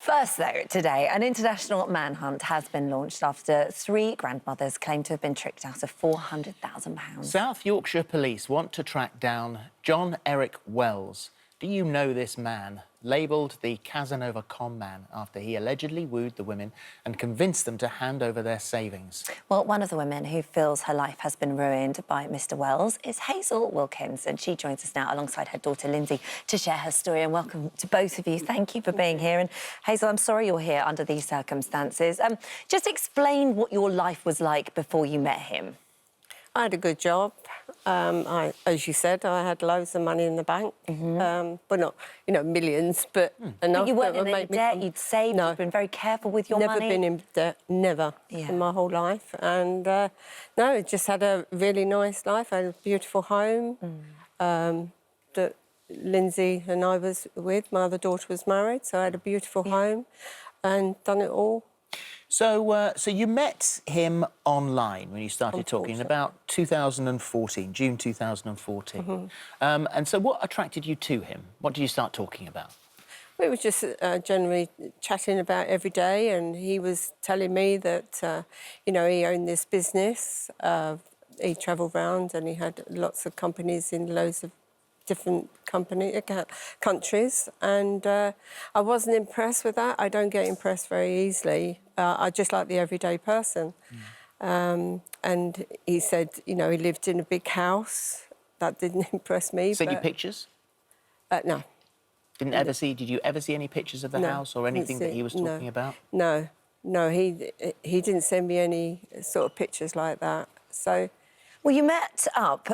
First, though, today, an international manhunt has been launched after 3 grandmothers claim to have been tricked out of £400,000. South Yorkshire Police want to track down John Eric Wells. Do you know this man? Labelled the Casanova Conman after he allegedly wooed the women and convinced them to hand over their savings. Well, one of the women who feels her life has been ruined by Mr Wells is Hazel Wilkins, and she joins us now alongside her daughter Lynsey to share her story. And welcome to both of you. Thank you for being here. And Hazel, I'm sorry you're here under these circumstances. Just explain what your life was like before you met him. I had a good job. As you said, I had loads of money in the bank. But not, millions, but enough. But you weren't in any debt, you'd saved, no. You'd been very careful with your money. Never been in debt, never, in my whole life. And, no, just had a really nice life. I had a beautiful home that Lynsey and I was with. My other daughter was married, so I had a beautiful home and done it all. So you met him online when you started talking in about 2014, June 2014. And so what attracted you to him? What did you start talking about? We were just generally chatting about every day, and he was telling me that, he owned this business. He travelled round and he had lots of companies in loads of different countries, and I wasn't impressed with that. I don't get impressed very easily. I just like the everyday person. And he said, he lived in a big house. That didn't impress me. Sent you pictures? No. Did you ever see any pictures of the house or anything that he was talking about? No, he didn't send me any sort of pictures like that. So. Well, you met up,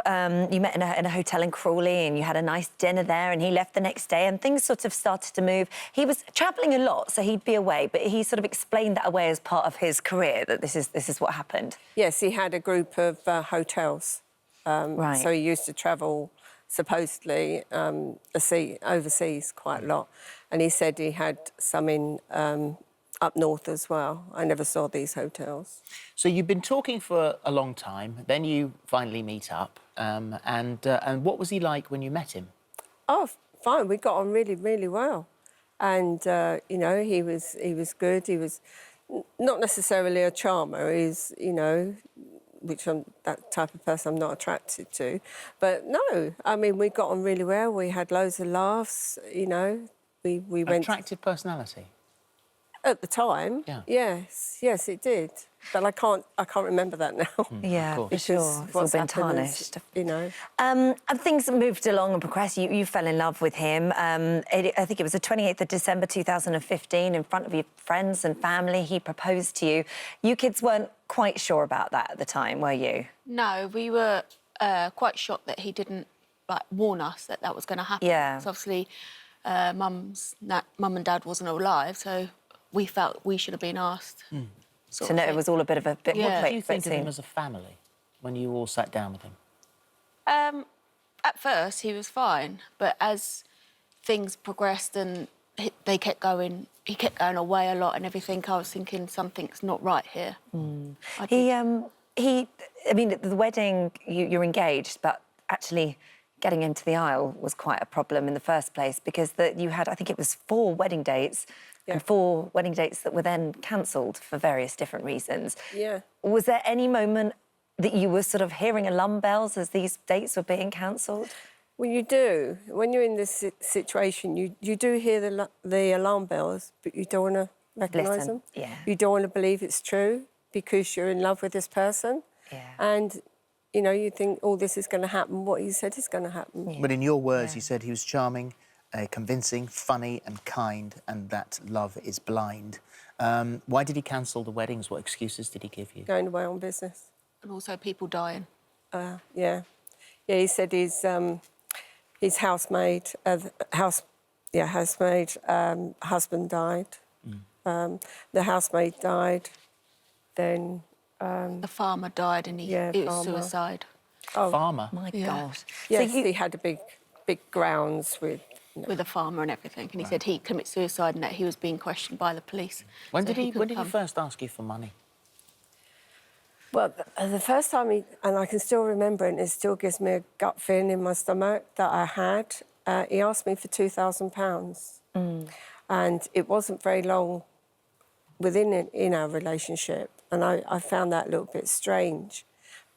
you met in a hotel in Crawley, and you had a nice dinner there, and he left the next day and things sort of started to move. He was travelling a lot, so he'd be away, but he sort of explained that away as part of his career, that this is what happened. Yes, he had a group of hotels. Right. So he used to travel, supposedly, overseas quite a lot. And he said he had some in up north as well. I never saw these hotels. So you've been talking for a long time, then you finally meet up, and what was he like when you met him? Oh, fine. We got on really, really well, and he was good. He was not necessarily a charmer. He's which I'm that type of person I'm not attracted to, but no, I mean we got on really well. We had loads of laughs. We went. Attractive personality. At the time, yes, it did. But I can't remember that now. Yeah, for sure. It's all been tarnished. And things moved along and progressed. You fell in love with him. I think it was the 28th of December 2015, in front of your friends and family. He proposed to you. You kids weren't quite sure about that at the time, were you? No, we were quite shocked that he didn't warn us that was going to happen. Yeah. So obviously, Mum and Dad wasn't alive, so we felt we should have been asked. So no, it was all a bit more quick. What do you think of him as a family when you all sat down with him? At first, he was fine, but as things progressed and he kept going away a lot and everything, I was thinking something's not right here. I mean, the wedding, you're engaged, but actually getting into the aisle was quite a problem in the first place, because you had, I think it was 4 wedding dates, and 4 wedding dates that were then cancelled for various different reasons. Yeah. Was there any moment that you were sort of hearing alarm bells as these dates were being cancelled? Well, you do. When you're in this situation, you do hear the alarm bells, but you don't want to recognise them. Yeah. You don't want to believe it's true because you're in love with this person. Yeah. And, you think, oh, this is going to happen. What he said is going to happen. Yeah. But in your words, you said he was charming, convincing, funny and kind, and that love is blind. Why did he cancel the weddings? What excuses did he give you? Going away on business. And also people dying. Yeah, he said his housemaid, husband died. The housemaid died. Then the farmer died and it was suicide. Oh. Farmer? My God. Yes, he had a big grounds with a farmer and everything, and he said he committed suicide and that he was being questioned by the police. When did he first ask you for money? Well, the first time and I can still remember it, and it still gives me a gut feeling in my stomach that I had, he asked me for £2,000. And it wasn't very long in our relationship, and I found that a little bit strange.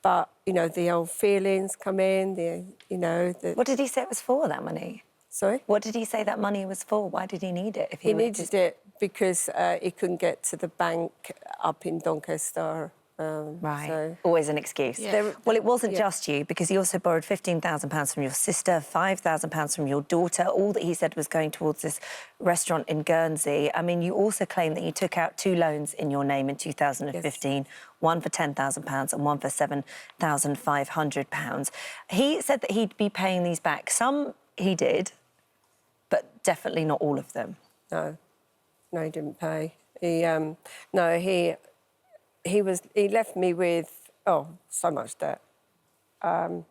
But, you know, the old feelings come in, What did he say it was for, that money? Sorry? What did he say that money was for? Why did he need it? If He needed it because he couldn't get to the bank up in Doncaster. Right. So. Always an excuse. Yeah. Well, it wasn't just you, because he also borrowed £15,000 from your sister, £5,000 from your daughter. All that he said was going towards this restaurant in Guernsey. I mean, you also claim that he took out 2 loans in your name in 2015, one for £10,000 and one for £7,500. He said that he'd be paying these back. Some he did, but definitely not all of them. No, he didn't pay. He left me with so much debt. The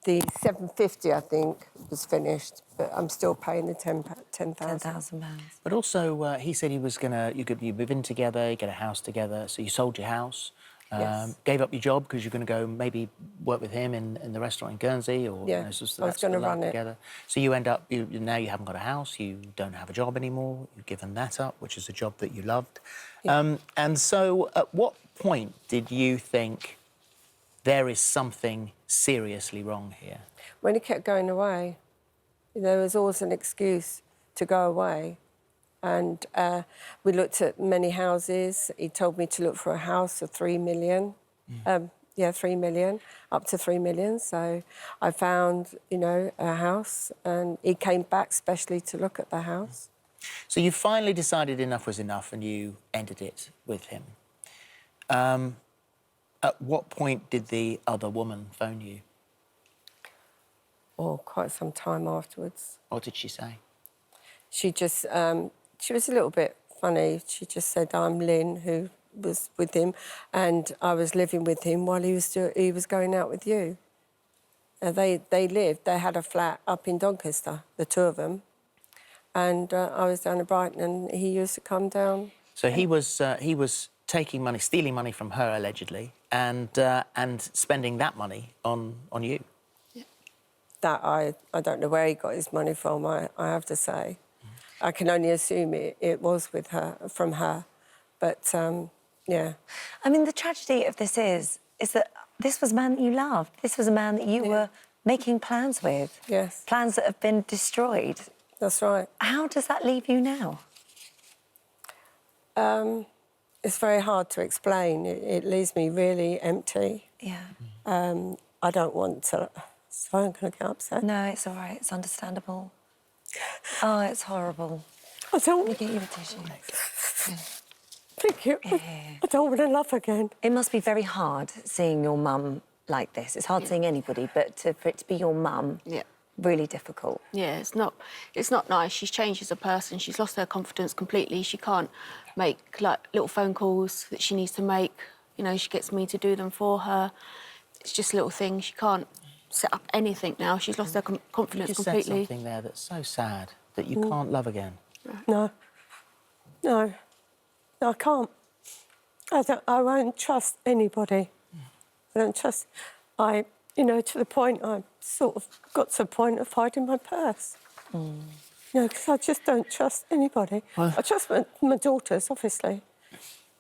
£750 I think was finished, but I'm still paying the £10,000. £10,000. But also, he said you move in together, get a house together. So you sold your house, Yes. gave up your job because you're going to go maybe work with him in the restaurant in Guernsey, or Yeah, I was going to run it together. So you end up now you haven't got a house, you don't have a job anymore. You've given that up, which is a job that you loved. Yeah. And so, at what point did you think there is something seriously wrong here? When he kept going away, there was always an excuse to go away. And we looked at many houses. He told me to look for a house of 3 million. 3 million, up to 3 million. So I found, a house, and he came back specially to look at the house. So you finally decided enough was enough and you ended it with him. At what point did the other woman phone you? Quite some time afterwards. What did she say? She just, she was a little bit funny. She just said, I'm Lynn, who was with him, and I was living with him while he was going out with you. They had a flat up in Doncaster, the two of them, and I was down in Brighton, and he used to come down. So he was taking money, stealing money from her allegedly, and spending that money on you. Yeah. That I don't know where he got his money from. I have to say, I can only assume it was from her, but yeah. I mean, the tragedy of this is that this was a man that you loved. This was a man that you were making plans with. Yes. Plans that have been destroyed. That's right. How does that leave you now? It's very hard to explain. It leaves me really empty. Yeah. I don't want to... Sorry, I'm going to get upset. No, it's all right. It's understandable. Oh, it's horrible. I don't... Let me get you a tissue. Yeah. Thank you. Yeah. I don't want to love again. It must be very hard seeing your mum like this. It's hard seeing anybody, but for it to be your mum, really difficult. Yeah, it's not nice. She's changed as a person. She's lost her confidence completely. She can't make little phone calls that she needs to make. She gets me to do them for her. It's just little things. She can't set up anything now. She's lost her confidence You just completely. said something there that's so sad, that you can't love again. No, I can't. I won't trust anybody. I don't trust... to the point I sort of got to the point of hiding my purse. Because I just don't trust anybody. I trust my daughters, obviously,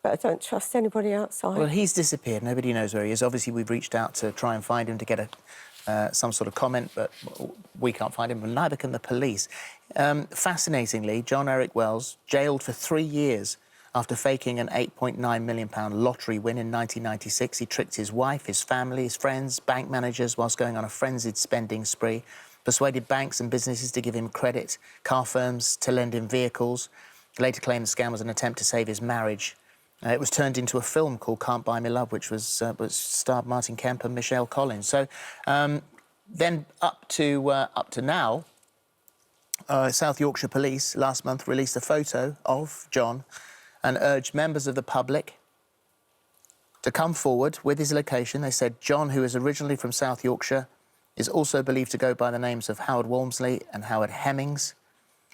but I don't trust anybody outside. Well, he's disappeared. Nobody knows where he is. Obviously, we've reached out to try and find him to get some sort of comment, but we can't find him, and neither can the police. Fascinatingly, John Eric Wells jailed for 3 years after faking an £8.9 million lottery win in 1996. He tricked his wife, his family, his friends, bank managers whilst going on a frenzied spending spree, persuaded banks and businesses to give him credit, car firms to lend him vehicles. He later claimed the scam was an attempt to save his marriage. It was turned into a film called Can't Buy Me Love, which was starred Martin Kemp and Michelle Collins. So then up to now, South Yorkshire Police last month released a photo of John and urged members of the public to come forward with his location. They said John, who is originally from South Yorkshire, is also believed to go by the names of Howard Walmsley and Howard Hemmings.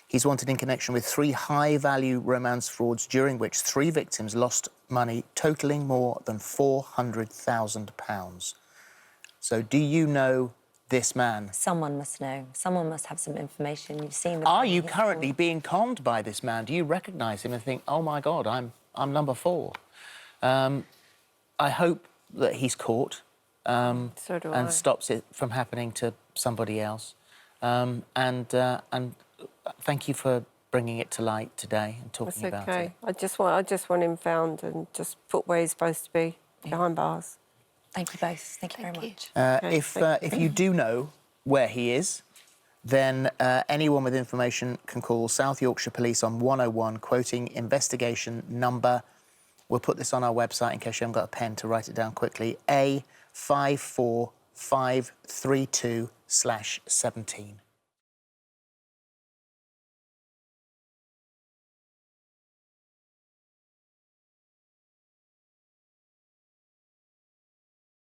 He's wanted in connection with 3 high-value romance frauds, during which 3 victims lost money totalling more than £400,000. So do you know this man? Someone must know. Someone must have some information. You've seen the... Are you currently being conned by this man? Do you recognise him and think, oh, my God, I'm number 4? I hope that he's caught So do I. and stops it from happening to somebody else. And thank you for bringing it to light today and talking That's about okay. it. I just want him found and just put where he's supposed to be, behind bars. Thank you both. Thank you very much. If you do know where he is, then anyone with information can call South Yorkshire Police on 101, quoting investigation number. We'll put this on our website in case you haven't got a pen to write it down quickly. A54532/17.